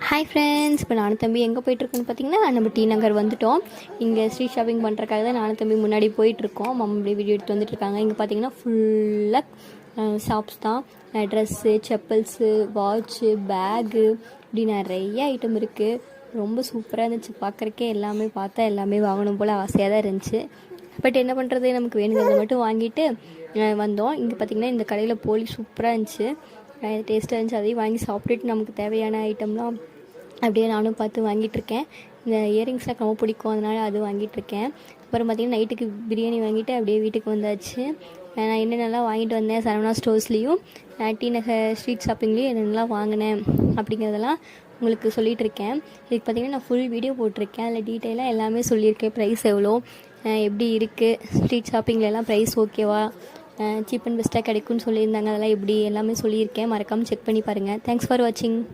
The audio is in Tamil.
ஹாய் ஃப்ரெண்ட்ஸ், இப்போ நானும் தம்பி எங்கே போயிட்டுருக்கோன்னு பார்த்தீங்கன்னா, நம்ம டி நகர் வந்துவிட்டோம். இங்கே ஸ்ட்ரீட் ஷாப்பிங் பண்ணுறக்காக தான் நானும் தம்பி முன்னாடி போயிட்டுருக்கோம். மம்மி வீடியோ எடுத்து வந்துட்டுருக்காங்க. இங்கே பார்த்தீங்கன்னா ஃபுல்லாக ஷாப்ஸ் தான். ட்ரெஸ்ஸு, செப்பல்ஸு, வாட்ச்சு, பேகு இப்படி நிறைய ஐட்டம் இருக்குது. ரொம்ப சூப்பராக இருந்துச்சு பார்க்குறக்கே. எல்லாமே பார்த்தா எல்லாமே வாங்கணும் போல் ஆசையாக தான் இருந்துச்சு. பட் என்ன பண்ணுறது, நமக்கு வேணுங்கிறத மட்டும் வாங்கிட்டு வந்தோம். இங்கே பார்த்திங்கன்னா இந்த கடையில் போலி சூப்பராக இருந்துச்சு, டேஸ்ட்டாக இருந்துச்சு. அதையும் வாங்கி சாப்பிட்டுட்டு நமக்கு தேவையான ஐட்டம்லாம் அப்படியே நானும் பார்த்து வாங்கிட்டுருக்கேன். இந்த இயரிங்ஸ்லாம் ரொம்ப பிடிக்கும், அதனால் அது வாங்கிட்டுருக்கேன். அப்புறம் பார்த்திங்கன்னா நைட்டுக்கு பிரியாணி வாங்கிட்டு அப்படியே வீட்டுக்கு வந்தாச்சு. நான் என்னென்னலாம் வாங்கிட்டு வந்தேன் சரவணா ஸ்டோர்ஸ்லேயும் டி நகர் ஸ்ட்ரீட் ஷாப்பிங்லேயும் என்னென்னலாம் வாங்கினேன் அப்படிங்கிறதெல்லாம் உங்களுக்கு சொல்லிகிட்ருக்கேன். இதுக்கு பார்த்திங்கன்னா நான் ஃபுல் வீடியோ போட்டிருக்கேன். அதில் டீட்டெயிலாக எல்லாமே சொல்லியிருக்கேன். ப்ரைஸ் எவ்வளோ, எப்படி இருக்குது, ஸ்ட்ரீட் ஷாப்பிங்லலாம் ப்ரைஸ் ஓகேவா, சீப் அண்ட் பெஸ்ட்டாக கிடைக்கும்னு சொல்லியிருந்தாங்க. அதெல்லாம் எப்படி எல்லாமே சொல்லியிருக்கேன். மறக்காமல் செக் பண்ணி பாருங்கள். தேங்க்ஸ் ஃபார் வாட்சிங்.